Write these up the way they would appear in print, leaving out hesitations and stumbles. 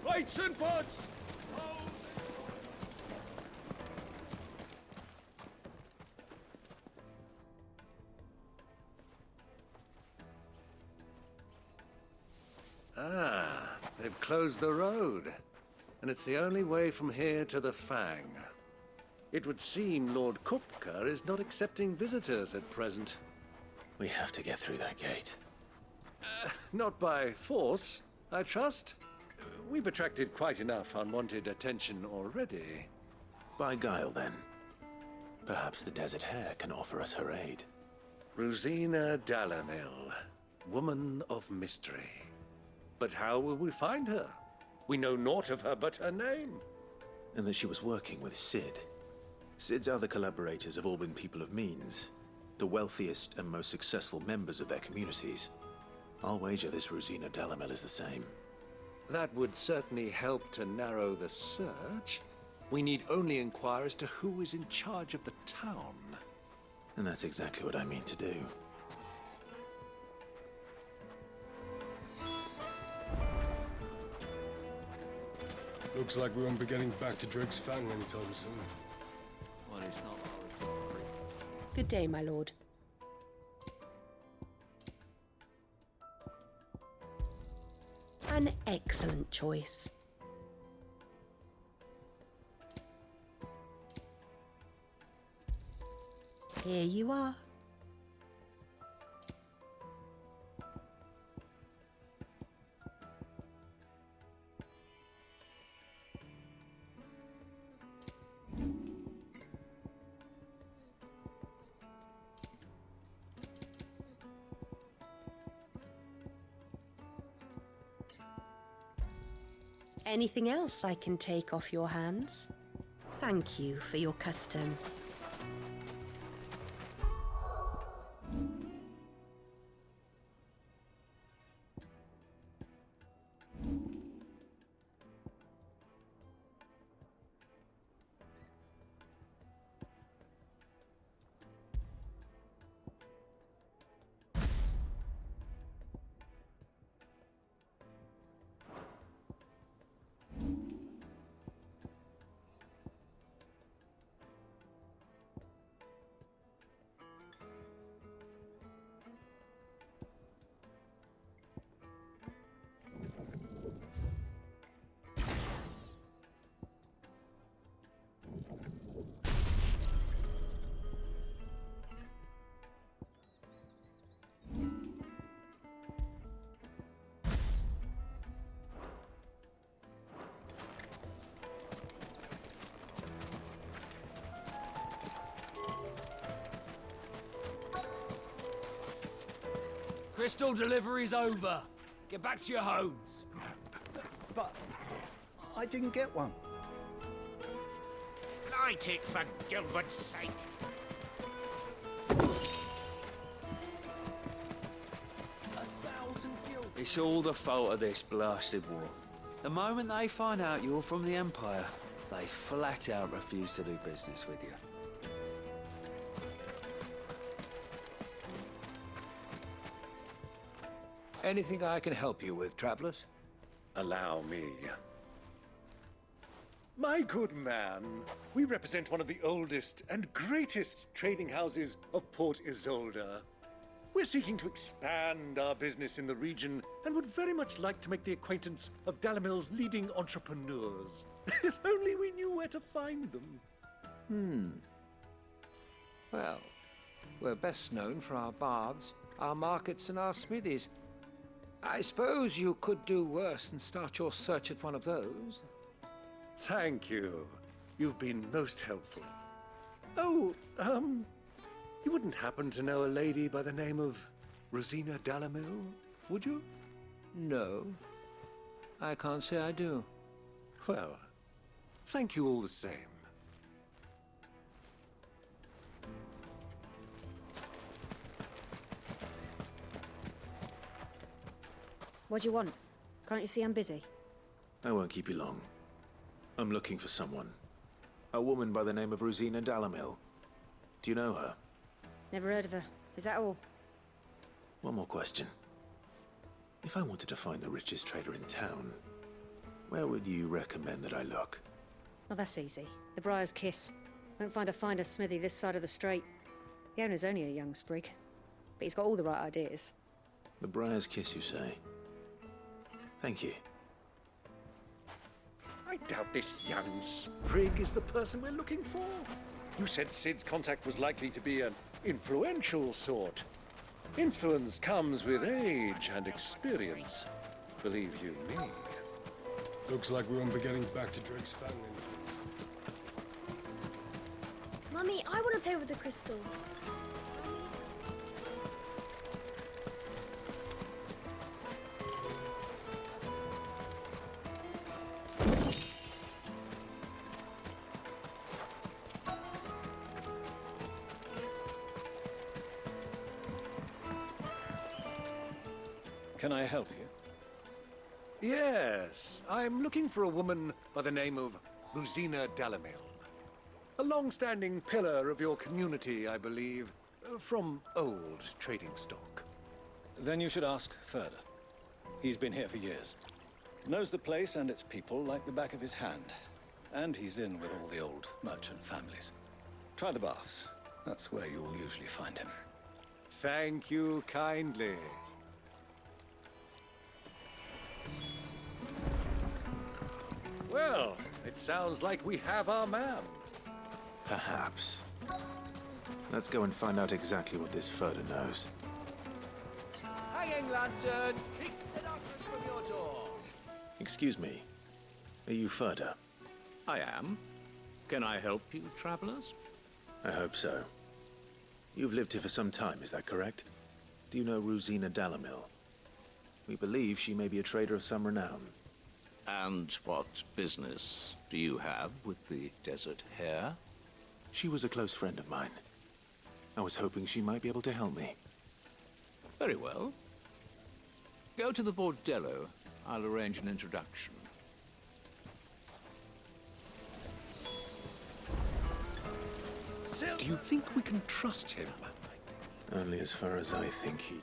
Weights and pots! Ah, they've closed the road. And it's the only way from here to the Fang. It would seem Lord Kupka is not accepting visitors at present. We have to get through that gate. Not by force, I trust. We've attracted quite enough unwanted attention already. By guile, then. Perhaps the Desert Hare can offer us her aid. Rosina Dalamil, woman of mystery. But how will we find her? We know naught of her but her name. And that she was working with Sid. Sid's other collaborators have all been people of means, the wealthiest and most successful members of their communities. I'll wager this Rosina Dalamel is the same. That would certainly help to narrow the search. We need only inquire as to who is in charge of the town. And that's exactly what I mean to do. Looks like we won't be getting back to Drake's Fang anytime soon. Well, it's not. Good day, my lord. An excellent choice. Here you are. Anything else I can take off your hands? Thank you for your custom. Crystal delivery's over. Get back to your homes. But I didn't get one. Light it, for Gilbert's sake. It's all the fault of this blasted war. The moment they find out you're from the Empire, they flat out refuse to do business with you. Anything I can help you with, travelers? Allow me. My good man, we represent one of the oldest and greatest trading houses of Port Isolde. We're seeking to expand our business in the region and would very much like to make the acquaintance of Dalamil's leading entrepreneurs. If only we knew where to find them. Well, we're best known for our baths, our markets and our smithies. I suppose you could do worse than start your search at one of those. Thank you. You've been most helpful. Oh, you wouldn't happen to know a lady by the name of Rosina Dalamil, would you? No, I can't say I do. Well, thank you all the same. What do you want? Can't you see I'm busy? I won't keep you long. I'm looking for someone. A woman by the name of Rosina Dalamil. Do you know her? Never heard of her. Is that all? One more question. If I wanted to find the richest trader in town, Where would you recommend that I look? Well, that's easy. The Briar's Kiss. Won't find a finer smithy this side of the strait. The owner's only a young sprig, but he's got all the right ideas. The Briar's Kiss, you say? Thank you. I doubt this young sprig is the person we're looking for. You said Sid's contact was likely to be an influential sort. Influence comes with age and experience, believe you me. Looks like we won't be getting back to Drake's Fang. Mummy, I want to play with the crystal. Can I help you? Yes, I'm looking for a woman by the name of Rosina Dalamil. A long-standing pillar of your community, I believe, from old trading stock. Then you should ask Furder. He's been here for years. Knows the place and its people like the back of his hand. And he's in with all the old merchant families. Try the baths. That's where you'll usually find him. Thank you kindly. Well, it sounds like we have our man. Perhaps. Let's go and find out exactly what this Furder knows. Hanging lanterns, pick the darkness from your door. Excuse me. Are you Furder? I am. Can I help you, travelers? I hope so. You've lived here for some time, is that correct? Do you know Rosina Dalamil? We believe she may be a trader of some renown. And what business do you have with the desert hare? She was a close friend of mine. I was hoping she might be able to help me. Very well. Go to the bordello. I'll arrange an introduction. Do you think we can trust him? Only as far as I think he'd...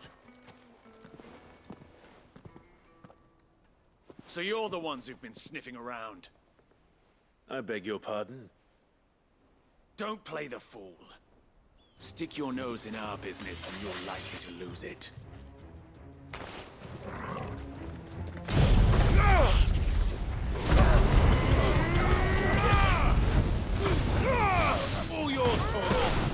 So you're the ones who've been sniffing around. I beg your pardon? Don't play the fool. Stick your nose in our business and you're likely to lose it. All yours, Toro!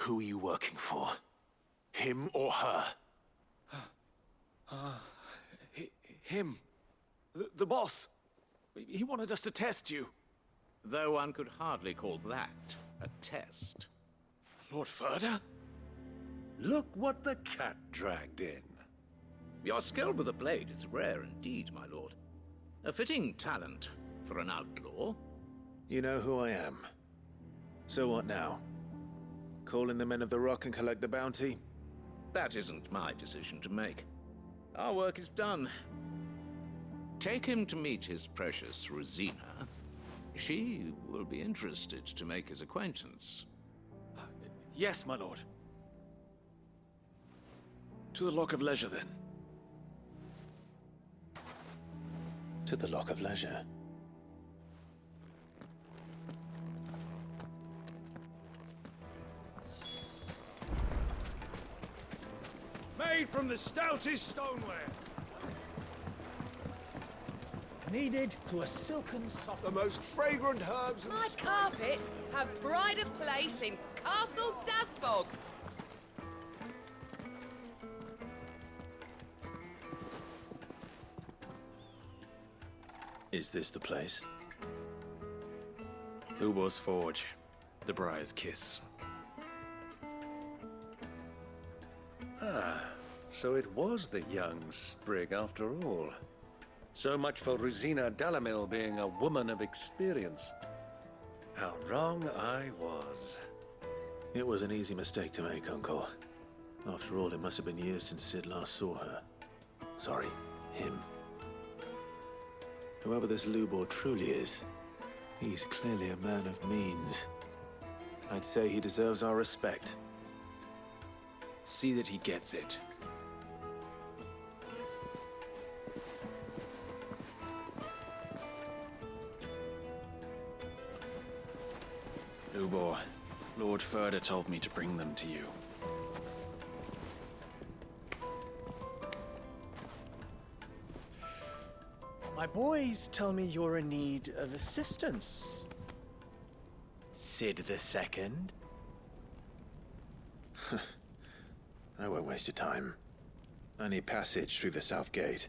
Who are you working for? Him or her? Him. The boss. He wanted us to test you. Though one could hardly call that a test. Lord Furder? Look what the cat dragged in. Your skill with the blade is rare indeed, my lord. A fitting talent for an outlaw. You know who I am. So what now? Call in the Men of the Rock and collect the bounty? That isn't my decision to make. Our work is done. Take him to meet his precious Rosina. She will be interested to make his acquaintance. Yes, my lord. To the Lock of Leisure, then. To the Lock of Leisure. Made from the stoutest stoneware. Kneaded to a silken soft. The most fragrant herbs and My carpets have pride of place in Castle Dasbog. Is this the place? Lubor's Forge. The Briar's Kiss. So it was the young sprig after all. So much for Rosina Dalamil being a woman of experience. How wrong I was. It was an easy mistake to make, Uncle. After all, it must have been years since Sid last saw her. Sorry, him. Whoever this Lubor truly is, he's clearly a man of means. I'd say he deserves our respect. See that he gets it. Lubor, Lord Furder told me to bring them to you. My boys tell me you're in need of assistance. Sid II? I won't waste your time. I need passage through the south gate.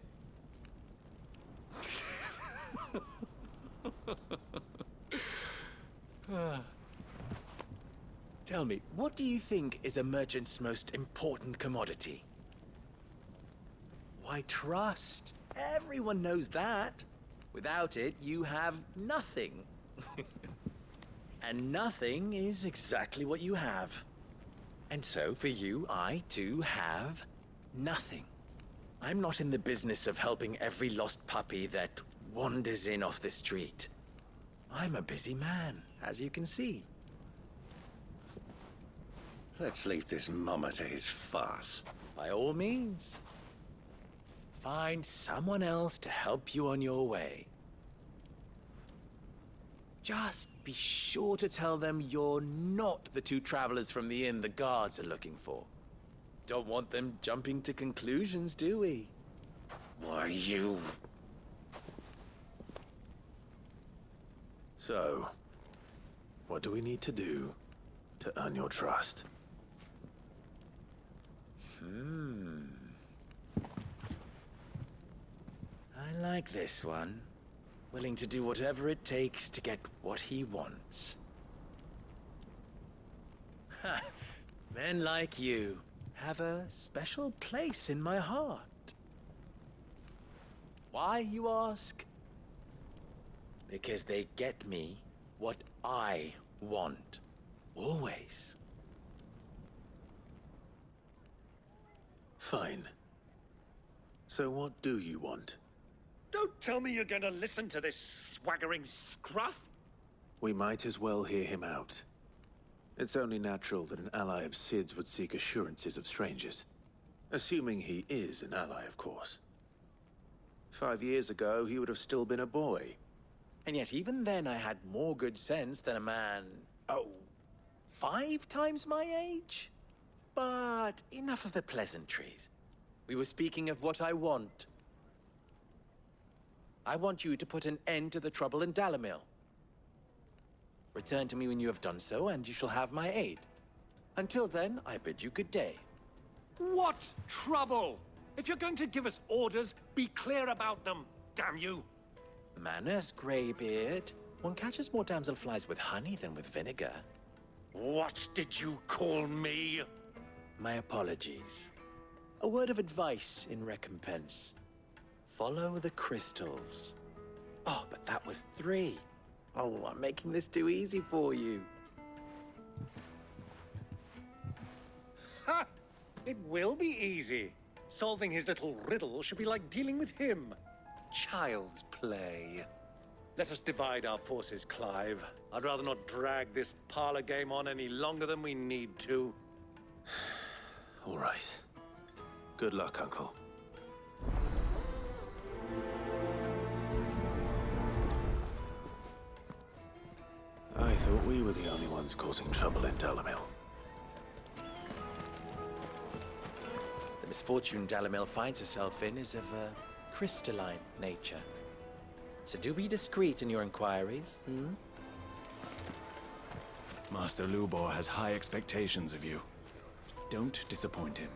Tell me, what do you think is a merchant's most important commodity? Why, trust. Everyone knows that. Without it, you have nothing. And nothing is exactly what you have. And so, for you, I, too, have nothing. I'm not in the business of helping every lost puppy that wanders in off the street. I'm a busy man, as you can see. Let's leave this Momate's farce. By all means. Find someone else to help you on your way. Just be sure to tell them you're not the two travelers from the inn the guards are looking for. Don't want them jumping to conclusions, do we? Why, you... So, what do we need to do to earn your trust? I like this one. Willing to do whatever it takes to get what he wants. Ha! Men like you have a special place in my heart. Why, you ask? Because they get me what I want. Always. Fine. So what do you want? Don't tell me you're going to listen to this swaggering scruff! We might as well hear him out. It's only natural that an ally of Sid's would seek assurances of strangers. Assuming he is an ally, of course. 5 years ago, he would have still been a boy. And yet even then I had more good sense than a man, 5 times my age? But enough of the pleasantries. We were speaking of what I want. I want you to put an end to the trouble in Dalamil. Return to me when you have done so, and you shall have my aid. Until then, I bid you good day. What trouble? If you're going to give us orders, be clear about them, damn you! Manners, Greybeard. One catches more damselflies with honey than with vinegar. What did you call me? My apologies. A word of advice in recompense. Follow the crystals. Oh, but that was 3. Oh, I'm making this too easy for you. Ha! It will be easy. Solving his little riddle should be like dealing with him. Child's play. Let us divide our forces, Clive. I'd rather not drag this parlor game on any longer than we need to. All right. Good luck, Uncle. I thought we were the only ones causing trouble in Dalamil. The misfortune Dalamil finds herself in is of a crystalline nature. So do be discreet in your inquiries, Master Lubor has high expectations of you. Don't disappoint him.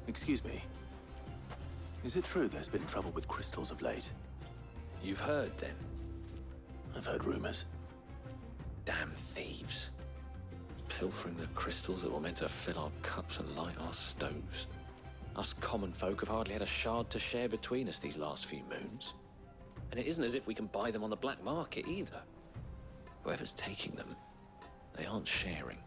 Excuse me. Is it true there's been trouble with crystals of late? You've heard, then? I've heard rumors. Damn thieves. Pilfering the crystals that were meant to fill our cups and light our stoves. Us common folk have hardly had a shard to share between us these last few moons. And it isn't as if we can buy them on the black market either. Whoever's taking them, they aren't sharing.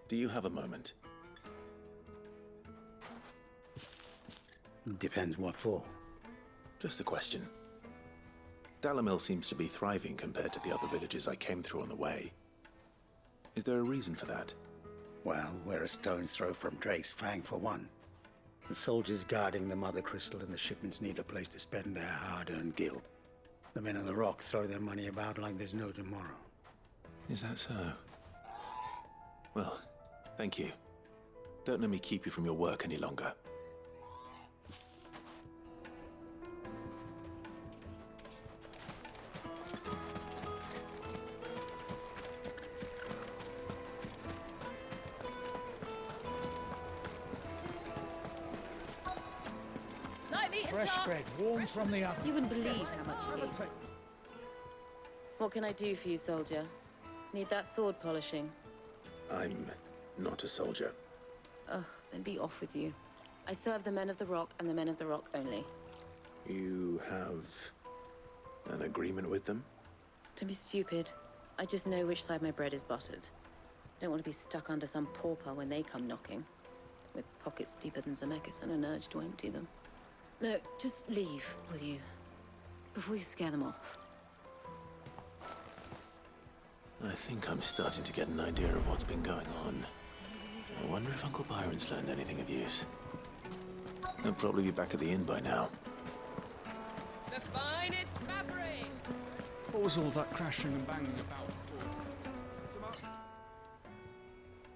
Do you have a moment? Depends what for. Just a question. Dalamil seems to be thriving compared to the other villages I came through on the way. Is there a reason for that? Well, we're a stone's throw from Drake's Fang for one. The soldiers guarding the Mother Crystal and the shipments need a place to spend their hard-earned gil. The men of the Rock throw their money about like there's no tomorrow. Is that so? Well, thank you. Don't let me keep you from your work any longer. Fresh bread, warm from the oven. You wouldn't believe how much you need. What can I do for you, soldier? Need that sword polishing? I'm not a soldier. Ugh, then be off with you. I serve the men of the Rock and the men of the Rock only. You have an agreement with them? Don't be stupid. I just know which side my bread is buttered. Don't want to be stuck under some pauper when they come knocking. With pockets deeper than Zemeckis and an urge to empty them. No, just leave, will you? Before you scare them off. I think I'm starting to get an idea of what's been going on. I wonder if Uncle Byron's learned anything of use. He'll probably be back at the inn by now. The finest fabric! What was all that crashing and banging about for?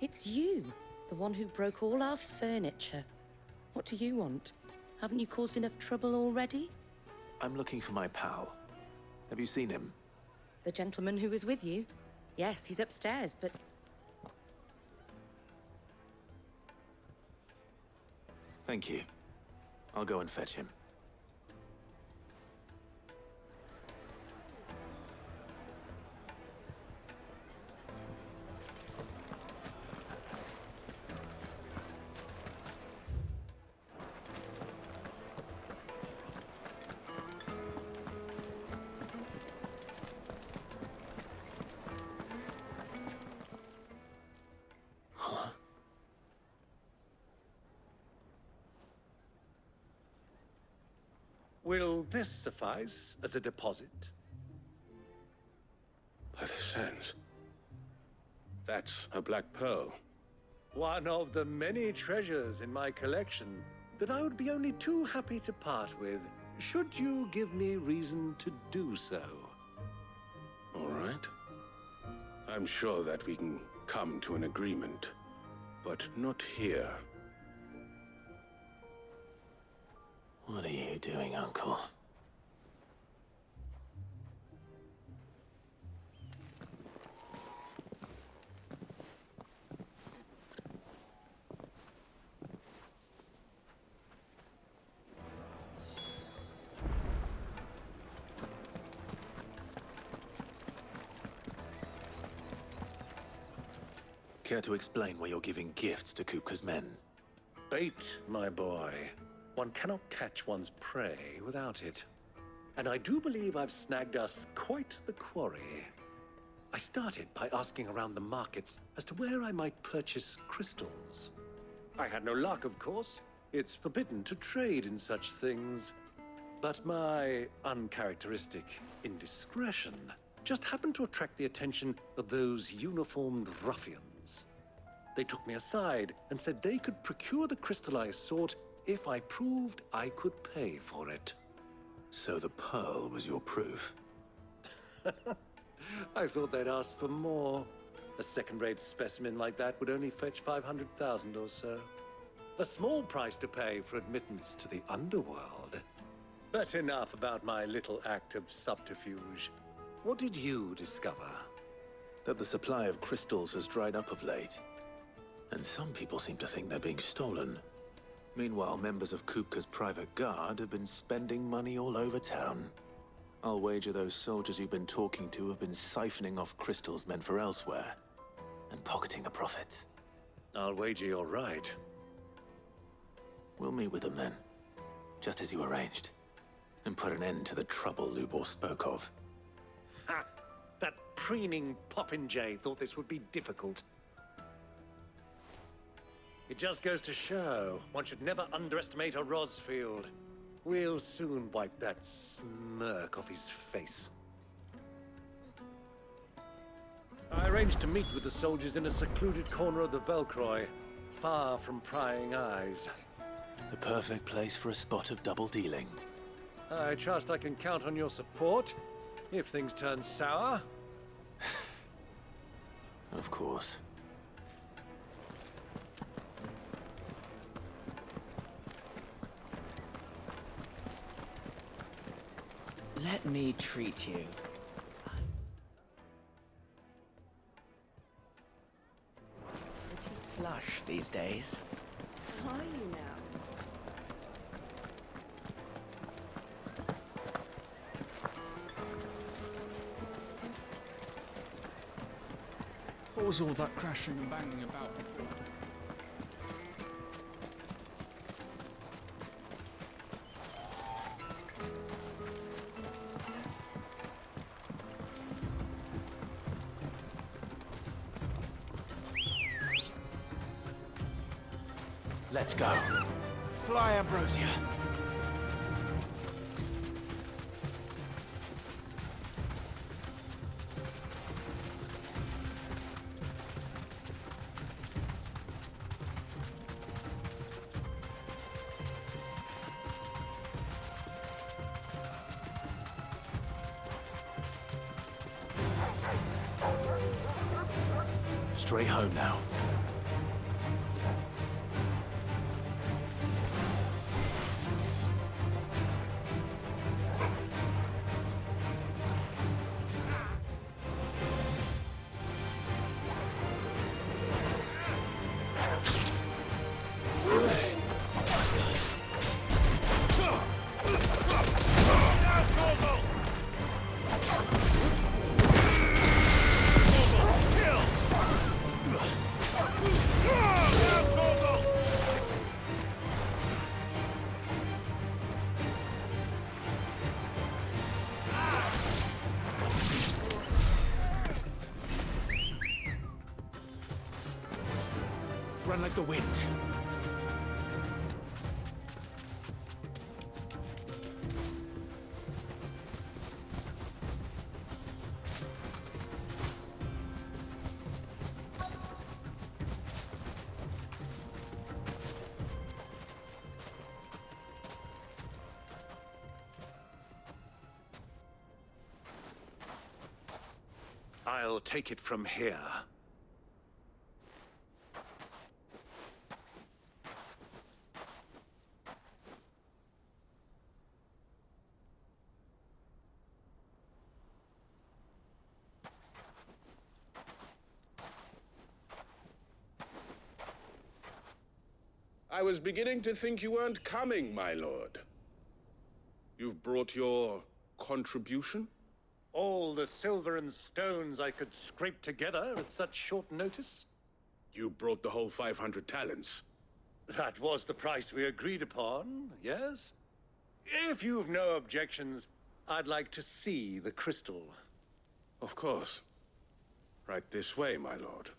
It's you, the one who broke all our furniture. What do you want? Haven't you caused enough trouble already? I'm looking for my pal. Have you seen him? The gentleman who was with you? Yes, he's upstairs, but... Thank you. I'll go and fetch him. Huh? Will this suffice as a deposit? By the sands. That's a black pearl. One of the many treasures in my collection that I would be only too happy to part with, should you give me reason to do so. All right. I'm sure that we can come to an agreement, but not here. What are you doing, Uncle? Care to explain why you're giving gifts to Kupka's men? Bait, my boy. One cannot catch one's prey without it. And I do believe I've snagged us quite the quarry. I started by asking around the markets as to where I might purchase crystals. I had no luck, of course. It's forbidden to trade in such things. But my uncharacteristic indiscretion just happened to attract the attention of those uniformed ruffians. They took me aside and said they could procure the crystal I sought if I proved I could pay for it. So the pearl was your proof? I thought they'd ask for more. A second-rate specimen like that would only fetch 500,000 or so. A small price to pay for admittance to the underworld. But enough about my little act of subterfuge. What did you discover? That the supply of crystals has dried up of late. And some people seem to think they're being stolen. Meanwhile, members of Kupka's private guard have been spending money all over town. I'll wager those soldiers you've been talking to have been siphoning off crystals meant for elsewhere, and pocketing the profits. I'll wager you're right. We'll meet with them then, just as you arranged, and put an end to the trouble Lubor spoke of. Ha! That preening popinjay thought this would be difficult. It just goes to show one should never underestimate a Rosfield. We'll soon wipe that smirk off his face. I arranged to meet with the soldiers in a secluded corner of the Velcroy, far from prying eyes. The perfect place for a spot of double dealing. I trust I can count on your support, if things turn sour. Of course. Let me treat you. Pretty flush these days. Are you now? What was all that crashing and banging about before? Let's go. Fly, Ambrosia. Straight home now. Run like the wind. I'll take it from here. I was beginning to think you weren't coming, my lord. You've brought your contribution? All the silver and stones I could scrape together at such short notice? You brought the whole 500 talents. That was the price we agreed upon, yes? If you've no objections, I'd like to see the crystal. Of course. Right this way, my lord.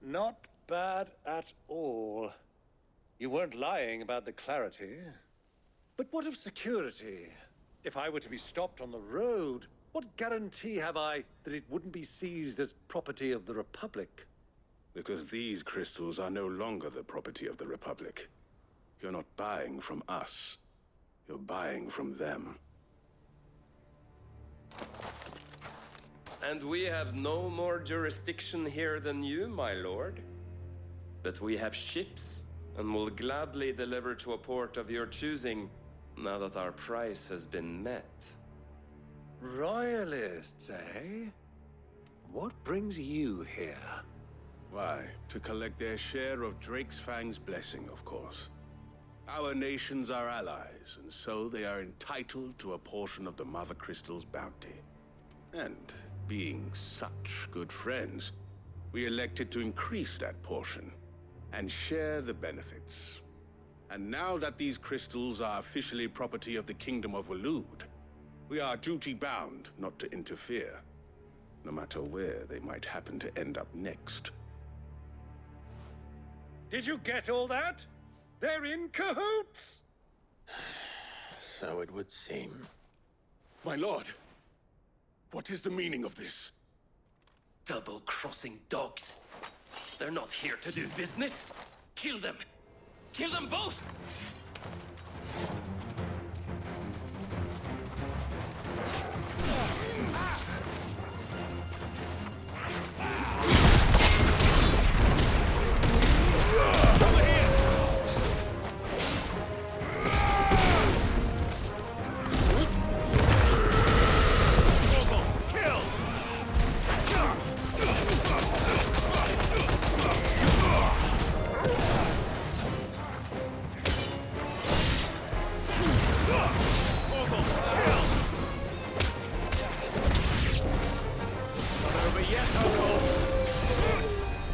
Not bad at all. You weren't lying about the clarity. But what of security? If I were to be stopped on the road, what guarantee have I that it wouldn't be seized as property of the Republic? Because these crystals are no longer the property of the Republic. You're not buying from us. You're buying from them. And we have no more jurisdiction here than you, my lord. But we have ships, and will gladly deliver to a port of your choosing, now that our price has been met. Royalists, eh? What brings you here? Why, to collect their share of Drake's Fang's blessing, of course. Our nations are allies, and so they are entitled to a portion of the Mother Crystal's bounty. And being such good friends, we elected to increase that portion and share the benefits. And now that these crystals are officially property of the Kingdom of Waloed, we are duty-bound not to interfere, no matter where they might happen to end up next. Did you get all that? They're in cahoots! So it would seem. My lord, what is the meaning of this? Double-crossing dogs. They're not here to do business. Kill them. Kill them both!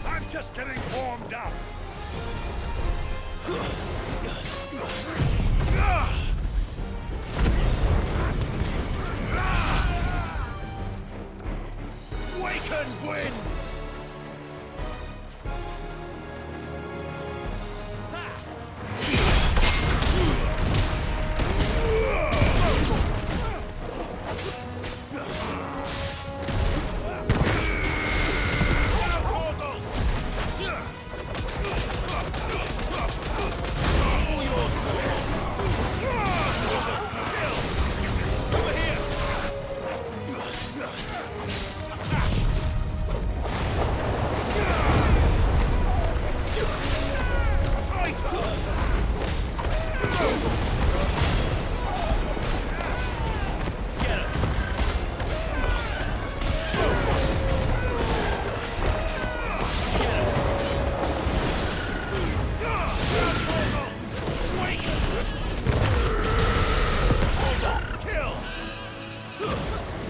I'm just getting warmed up. Wakened winds!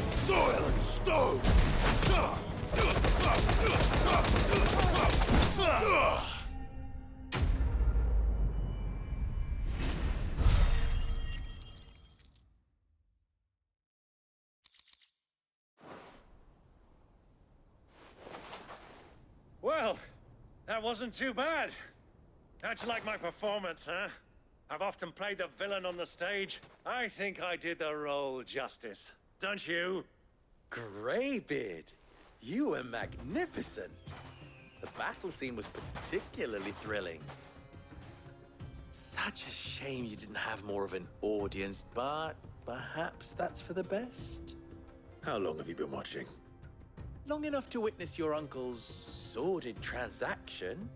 Soil and stone! Well, that wasn't too bad. How'd you like my performance, huh? I've often played the villain on the stage. I think I did the role justice. Don't you? Greybeard, you were magnificent. The battle scene was particularly thrilling. Such a shame you didn't have more of an audience, but perhaps that's for the best. How long have you been watching? Long enough to witness your uncle's sordid transaction.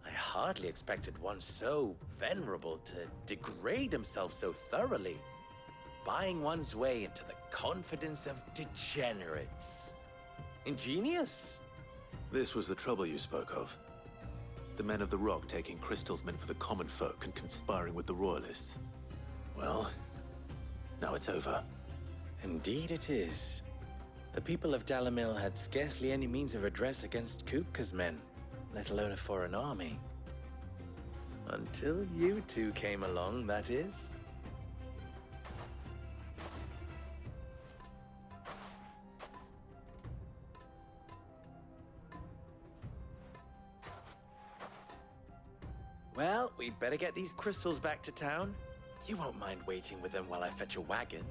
I hardly expected one so venerable to degrade himself so thoroughly, buying one's way into the confidence of degenerates. Ingenious. This was the trouble you spoke of. The men of the Rock taking crystals meant for the common folk and conspiring with the Royalists. Well, now it's over. Indeed it is. The people of Dalamil had scarcely any means of redress against Kupka's men, let alone a foreign army. Until you two came along, that is. Well, we'd better get these crystals back to town. You won't mind waiting with them while I fetch a wagon.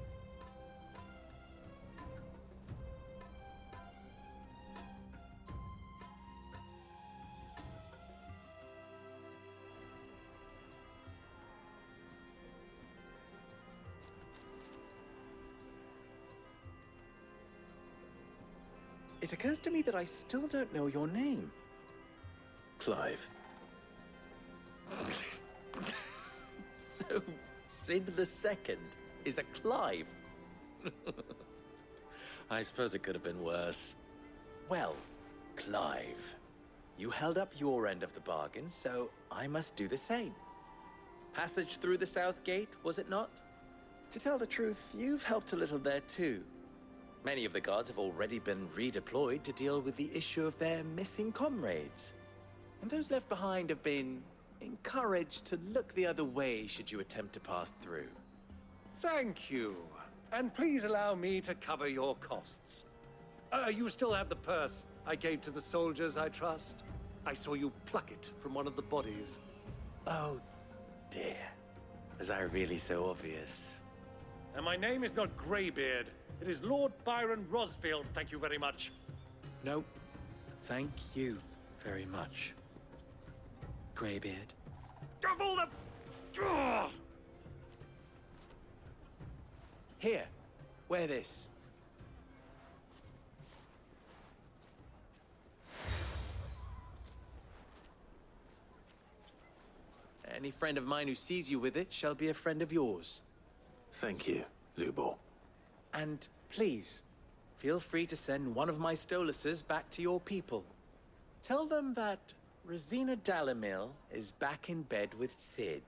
It occurs to me that I still don't know your name. Clive. So, Sid the Second is a Clive? I suppose it could have been worse. Well, Clive, you held up your end of the bargain, so I must do the same. Passage through the South Gate, was it not? To tell the truth, you've helped a little there too. Many of the guards have already been redeployed to deal with the issue of their missing comrades. And those left behind have been encouraged to look the other way should you attempt to pass through. Thank you. And please allow me to cover your costs. You still have the purse I gave to the soldiers, I trust? I saw you pluck it from one of the bodies. Oh, dear. Was I really so obvious? And my name is not Greybeard. It is Lord Byron Rosfield, thank you very much. No, thank you very much, Greybeard. Double the... Ugh! Here, wear this. Any friend of mine who sees you with it shall be a friend of yours. Thank you, Lubor. And please, feel free to send one of my Stoluses back to your people. Tell them that Rosina Dalamil is back in bed with Sid.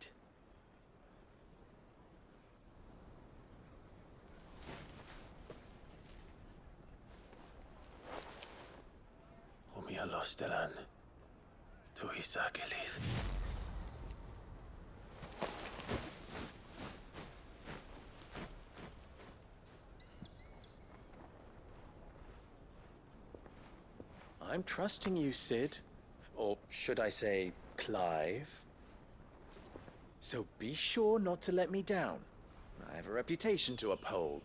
Omia Lostelan. Tu Isakelis. I'm trusting you, Sid. Or should I say, Clive. So be sure not to let me down. I have a reputation to uphold.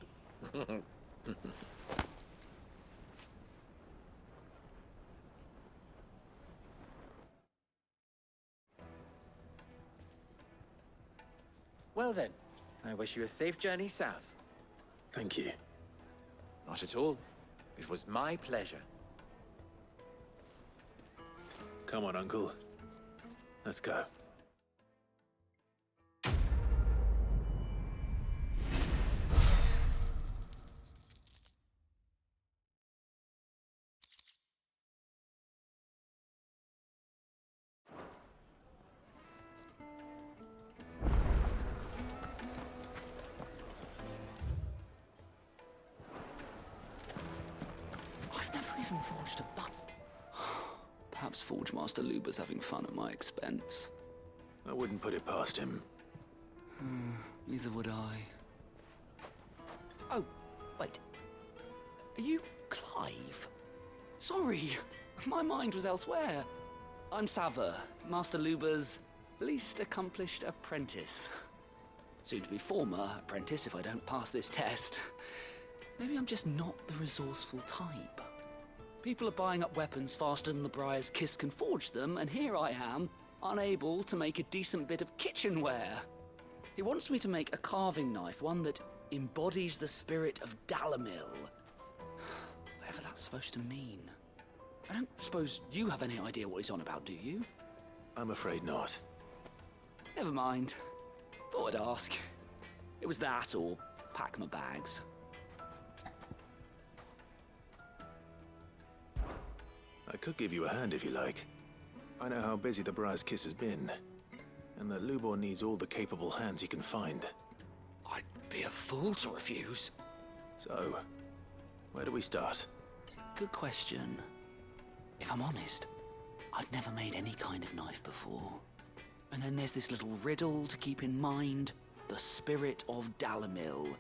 Well then, I wish you a safe journey south. Thank you. Not at all. It was my pleasure. Come on, Uncle. Let's go. I've never even forged a button. Perhaps Forge Master Luber's having fun at my expense. I wouldn't put it past him. Neither would I. Oh, wait. Are you Clive? Sorry, my mind was elsewhere. I'm Sava, Master Luber's least accomplished apprentice. Soon to be former apprentice if I don't pass this test. Maybe I'm just not the resourceful type. People are buying up weapons faster than the Briar's Kiss can forge them, and here I am, unable to make a decent bit of kitchenware. He wants me to make a carving knife, one that embodies the spirit of Dalamil. Whatever that's supposed to mean. I don't suppose you have any idea what he's on about, do you? I'm afraid not. Never mind. Thought I'd ask. It was that or pack my bags. I could give you a hand if you like. I know how busy the Briar's Kiss has been, and that Lubor needs all the capable hands he can find. I'd be a fool to refuse. So, where do we start? Good question. If I'm honest, I've never made any kind of knife before. And then there's this little riddle to keep in mind. The spirit of Dalamil.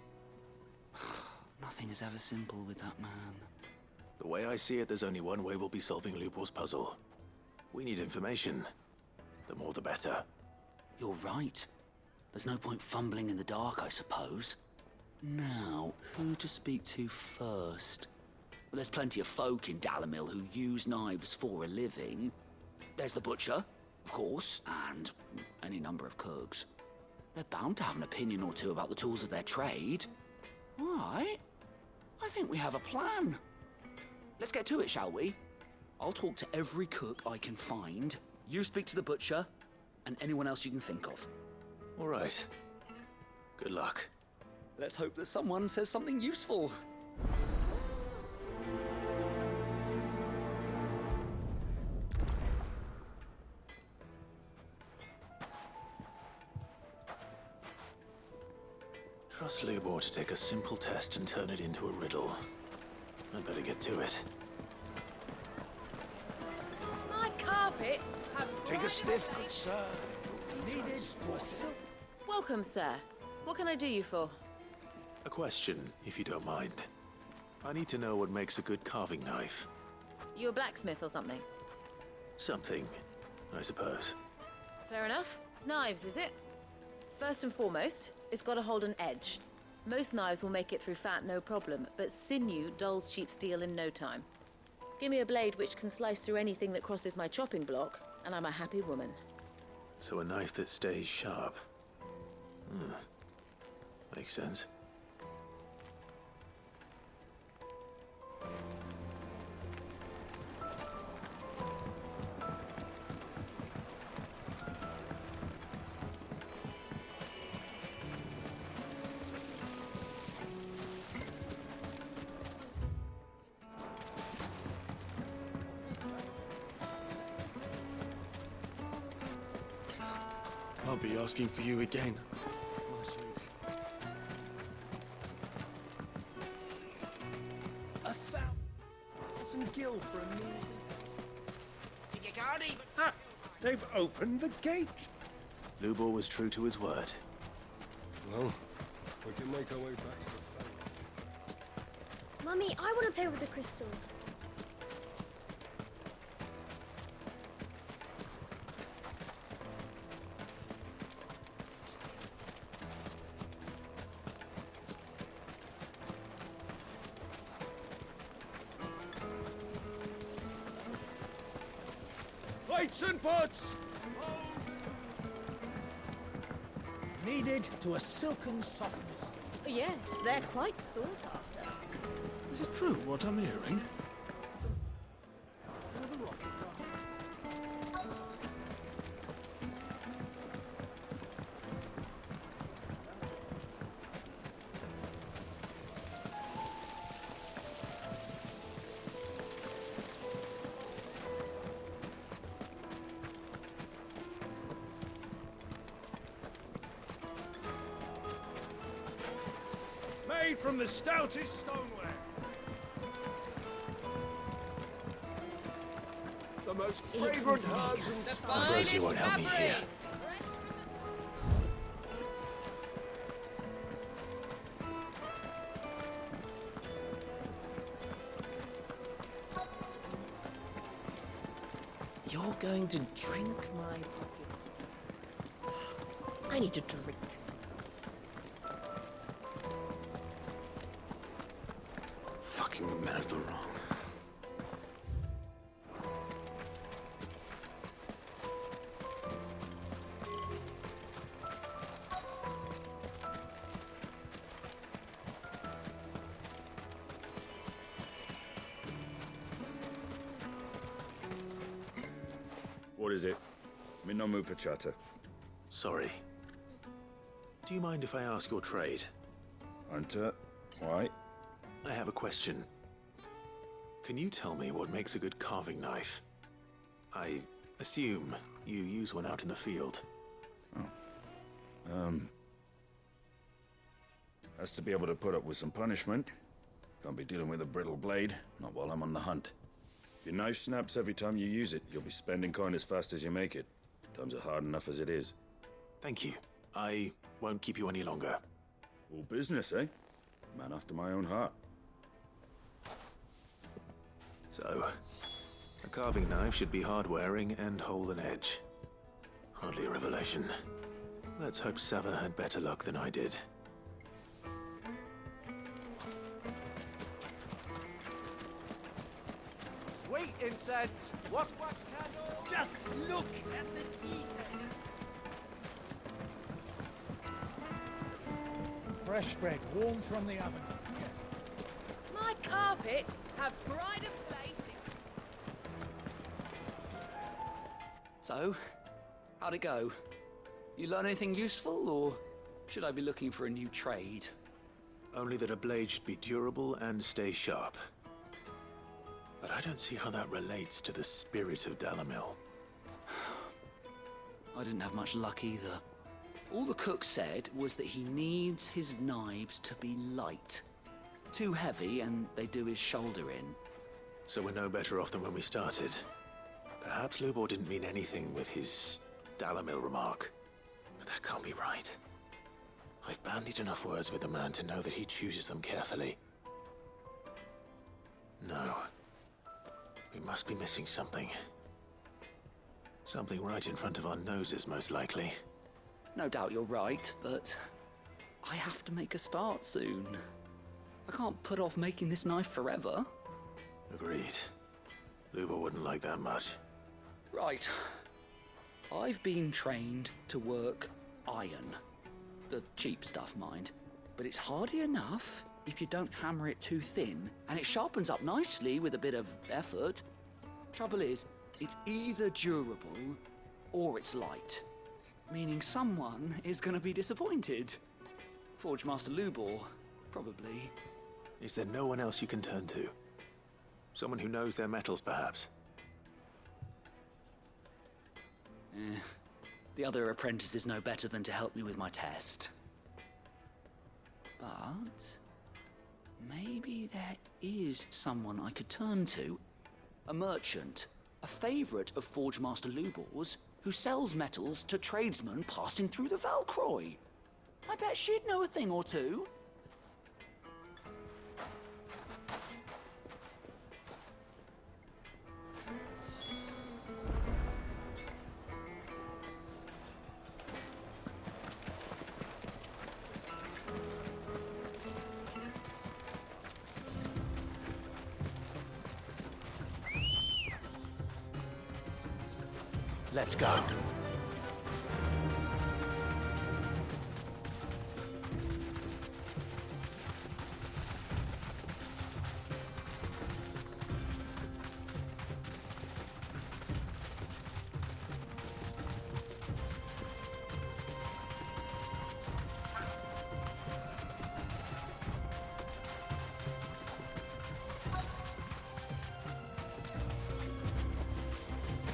Nothing is ever simple with that man. The way I see it, there's only one way we'll be solving Lubor's puzzle. We need information. The more the better. You're right. There's no point fumbling in the dark, I suppose. Now, who to speak to first? Well, there's plenty of folk in Dalamil who use knives for a living. There's the butcher, of course, and any number of cooks. They're bound to have an opinion or two about the tools of their trade. All right. I think we have a plan. Let's get to it, shall we? I'll talk to every cook I can find. You speak to the butcher, and anyone else you can think of. All right. Good luck. Let's hope that someone says something useful. Trust Lubor to take a simple test and turn it into a riddle. I'd better get to it. My carpets have... Take a sniff, good sir. Needed to a silk. Welcome, sir. What can I do you for? A question, if you don't mind. I need to know what makes a good carving knife. You a blacksmith or something? Something, I suppose. Fair enough. Knives, is it? First and foremost, it's got to hold an edge. Most knives will make it through fat, no problem, but sinew dulls cheap steel in no time. Give me a blade which can slice through anything that crosses my chopping block, and I'm a happy woman. So a knife that stays sharp. Makes sense. I'll be asking for you again. A thousand gil for a meal. If you can't even... Ah! They've opened the gate! Lubor was true to his word. Well, we can make our way back to the Fae. Mummy, I want to play with the crystal. Plates and pots! Needed to a silken softness. Yes, they're quite sought after. Is it true what I'm hearing? Made from the stoutest stoneware. The most fragrant herbs and spices. Rosie won't help me here. You're going to drink my pockets. I need to drink. Fucking men of the wrong. What is it? I'm in no mood for chatter. Sorry. Do you mind if I ask your trade? Hunter, why? I have a question. Can you tell me what makes a good carving knife? I assume you use one out in the field. Has to be able to put up with some punishment. Can't be dealing with a brittle blade, not while I'm on the hunt. If your knife snaps every time you use it, you'll be spending coin as fast as you make it. Times are hard enough as it is. Thank you. I won't keep you any longer. All business, eh? Man after my own heart. So, a carving knife should be hard-wearing and hold an edge. Hardly a revelation. Let's hope Sava had better luck than I did. Sweet incense! Wax candle! Just look at the detail! Fresh bread, warm from the oven. My carpets have pride of place in... So, how'd it go? You learn anything useful, or should I be looking for a new trade? Only that a blade should be durable and stay sharp. But I don't see how that relates to the spirit of Dalamil. I didn't have much luck either. All the cook said was that he needs his knives to be light. Too heavy and they do his shoulder in. So we're no better off than when we started. Perhaps Lubor didn't mean anything with his Dalamil remark. But that can't be right. I've bandied enough words with the man to know that he chooses them carefully. No. We must be missing something. Something right in front of our noses, most likely. No doubt you're right, but I have to make a start soon. I can't put off making this knife forever. Agreed. Lubor wouldn't like that much. Right. I've been trained to work iron. The cheap stuff, mind. But it's hardy enough if you don't hammer it too thin, and it sharpens up nicely with a bit of effort. Trouble is, it's either durable or it's light. Meaning someone is gonna be disappointed. Forge Master Lubor, probably. Is there no one else you can turn to? Someone who knows their metals, perhaps? The other apprentice is no better than to help me with my test. But maybe there is someone I could turn to. A merchant, a favorite of Forge Master Lubor's, who sells metals to tradesmen passing through the Valcroy. I bet she'd know a thing or two. Let's go.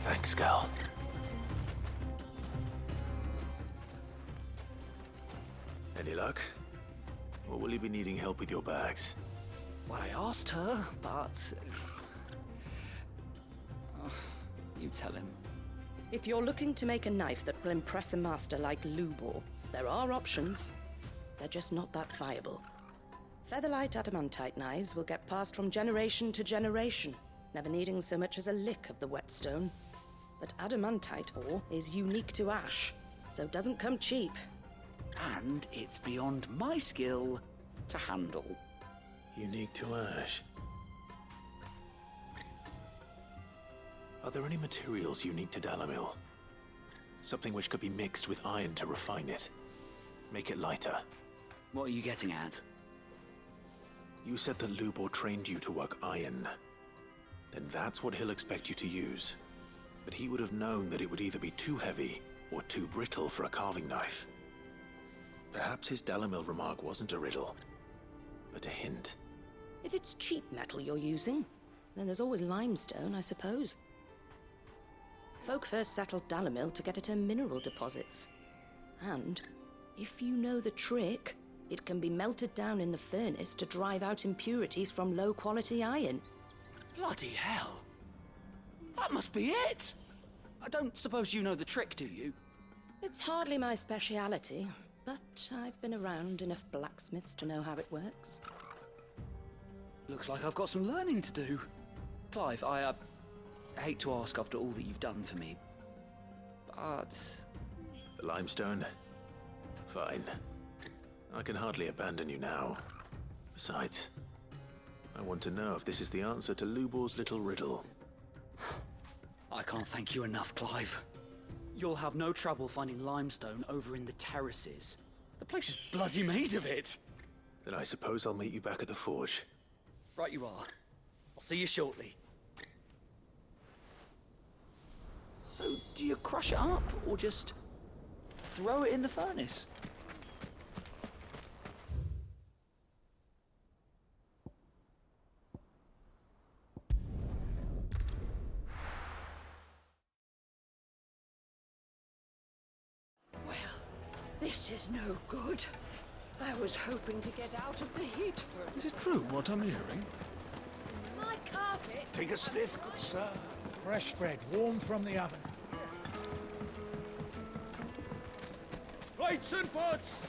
Thanks, Gal. Any luck? Or will you be needing help with your bags? Well, I asked her, but... you tell him. If you're looking to make a knife that will impress a master like Lubor, there are options. They're just not that viable. Featherlight adamantite knives will get passed from generation to generation, never needing so much as a lick of the whetstone. But adamantite ore is unique to ash, so it doesn't come cheap. And it's beyond my skill to handle. Unique to ash. Are there any materials unique to Dalamil? Something which could be mixed with iron to refine it. Make it lighter. What are you getting at? You said that Lubor trained you to work iron. Then that's what he'll expect you to use. but he would have known that it would either be too heavy or too brittle for a carving knife. Perhaps his Dalamil remark wasn't a riddle, but a hint. If it's cheap metal you're using, then there's always limestone, I suppose. Folk first settled Dalamil to get at her mineral deposits. And, if you know the trick, it can be melted down in the furnace to drive out impurities from low-quality iron. Bloody hell! That must be it! I don't suppose you know the trick, do you? It's hardly my speciality, but I've been around enough blacksmiths to know how it works. Looks like I've got some learning to do. Clive, I hate to ask after all that you've done for me, but... The limestone? Fine. I can hardly abandon you now. Besides, I want to know if this is the answer to Lubor's little riddle. I can't thank you enough, Clive. You'll have no trouble finding limestone over in the terraces. The place is bloody made of it. Then I suppose I'll meet you back at the forge. Right you are. I'll see you shortly. So, do you crush it up, or just throw it in the furnace? This is no good. I was hoping to get out of the heat for... Is it true what I'm hearing? My carpet. Take a sniff, good sir. Fresh bread, warm from the oven. Plates and pots!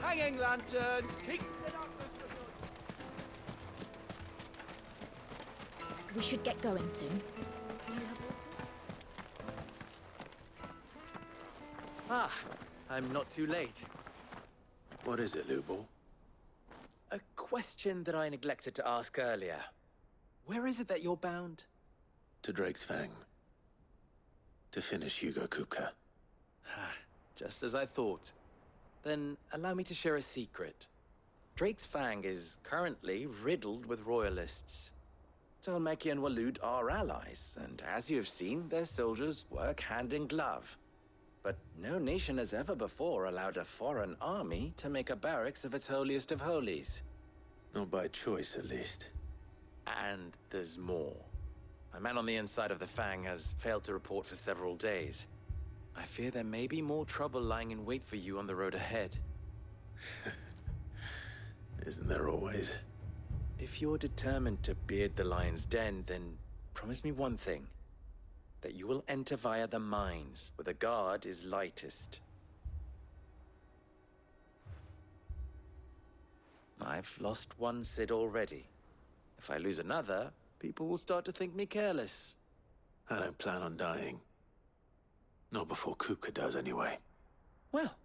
Hanging lanterns, keep the darkness. We should get going soon. Ah, I'm not too late. What is it, Lubor? A question that I neglected to ask earlier. Where is it that you're bound? To Drake's Fang. To finish Hugo Kupka. Just as I thought. Then allow me to share a secret. Drake's Fang is currently riddled with royalists. Talmeki and Walud are allies, and as you have seen, their soldiers work hand in glove. But no nation has ever before allowed a foreign army to make a barracks of its holiest of holies. Not by choice, at least. And there's more. My man on the inside of the Fang has failed to report for several days. I fear there may be more trouble lying in wait for you on the road ahead. Isn't there always? If you're determined to beard the lion's den, then promise me one thing. That you will enter via the mines, where the guard is lightest. I've lost one Cid already. If I lose another, people will start to think me careless. I don't plan on dying. Not before Kupka does, anyway. Well,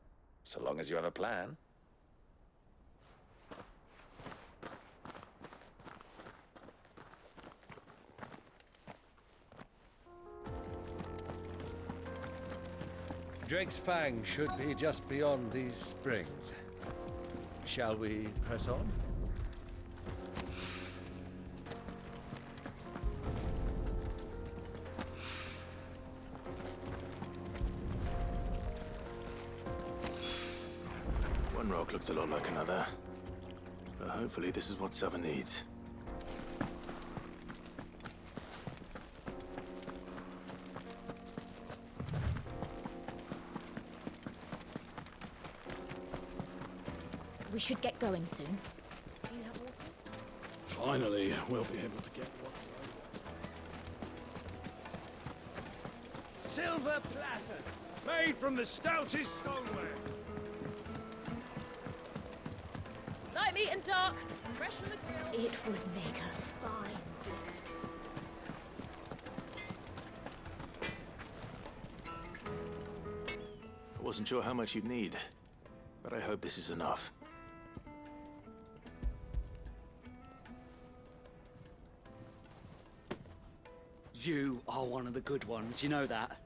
so long as you have a plan. Drake's Fang should be just beyond these springs. Shall we press on? One rock looks a lot like another. But hopefully this is what Sava needs. We should get going soon. Do you have water? Finally, we'll be able to get what's Silver platters, made from the stoutest stoneware. Light meat and dark, fresh from the grill. It would make a fine gift. I wasn't sure how much you'd need, but I hope this is enough. You are one of the good ones, you know that.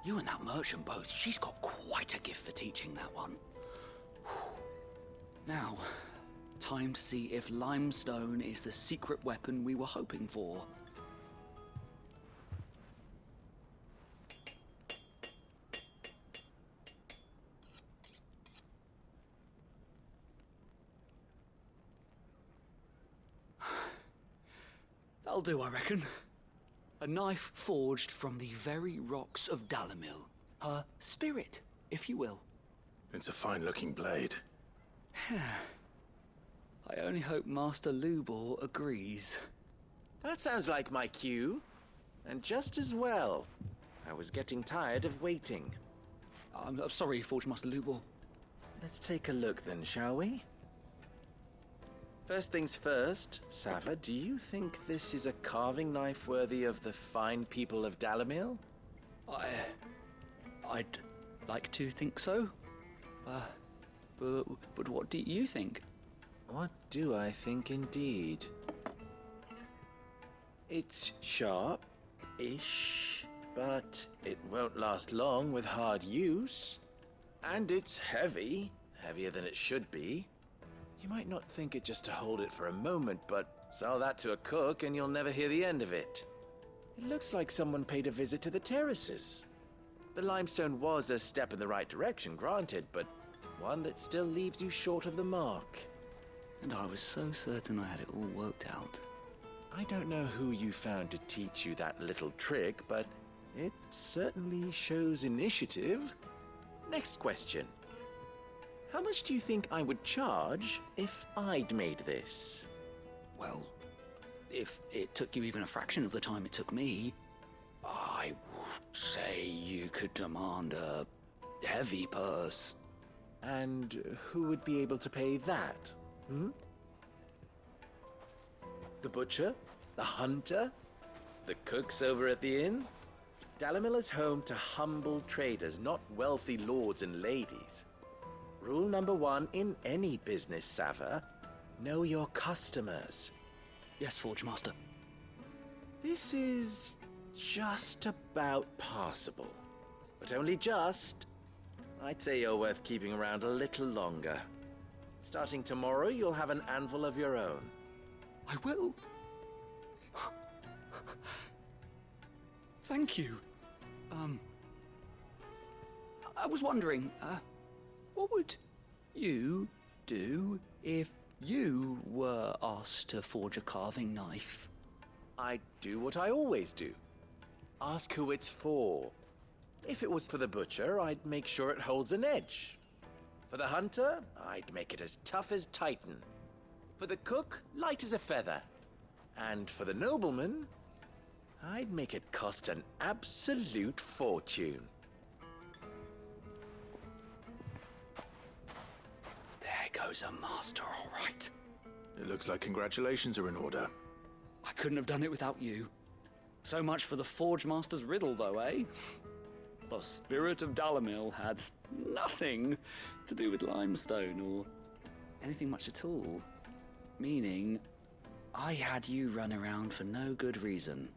You and that merchant both, she's got quite a gift for teaching that one. Now, time to see if limestone is the secret weapon we were hoping for. That'll do, I reckon. A knife forged from the very rocks of Dalamil. Her spirit, if you will. It's a fine-looking blade. I only hope Master Lubor agrees. That sounds like my cue. And just as well. I was getting tired of waiting. I'm sorry, Forge Master Lubor. Let's take a look then, shall we? First things first, Sava, do you think this is a carving knife worthy of the fine people of Dalamil? I'd like to think so. But what do you think? What do I think indeed? It's sharp-ish, but it won't last long with hard use. And it's heavy, heavier than it should be. You might not think it just to hold it for a moment, but sell that to a cook and you'll never hear the end of it. It looks like someone paid a visit to the terraces. The limestone was a step in the right direction, granted, but one that still leaves you short of the mark. And I was so certain I had it all worked out. I don't know who you found to teach you that little trick, but it certainly shows initiative. Next question. How much do you think I would charge if I'd made this? Well, if it took you even a fraction of the time it took me, I would say you could demand a heavy purse. And who would be able to pay that? The butcher? The hunter? The cooks over at the inn? Dalamil is home to humble traders, not wealthy lords and ladies. Rule number 1 in any business, Sava, know your customers. Yes, Forge Master. This is just about passable. But only just. I'd say you're worth keeping around a little longer. Starting tomorrow, you'll have an anvil of your own. I will. Thank you. I was wondering, what would you do if you were asked to forge a carving knife? I'd do what I always do. Ask who it's for. If it was for the butcher, I'd make sure it holds an edge. For the hunter, I'd make it as tough as Titan. For the cook, light as a feather. And for the nobleman, I'd make it cost an absolute fortune. There goes a master, all right. It looks like congratulations are in order. I couldn't have done it without you. So much for the Forge Master's riddle, though, eh? The spirit of Dalamil had nothing to do with limestone or anything much at all. Meaning, I had you run around for no good reason.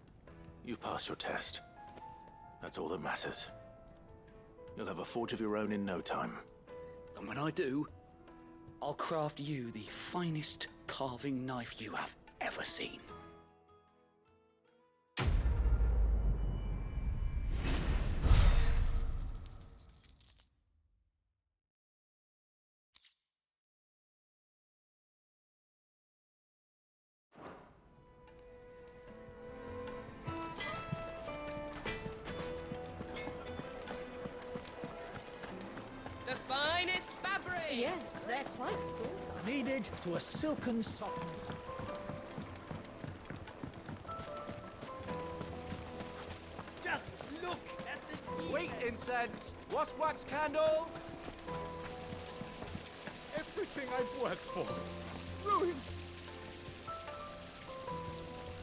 You've passed your test. That's all that matters. You'll have a forge of your own in no time. And when I do, I'll craft you the finest carving knife you have ever seen. The finest fabric! Yes, they're quite sought. Kneaded to a silken softness. Just look at the detail. Wheat incense! Wasp wax candle! Everything I've worked for. Ruined.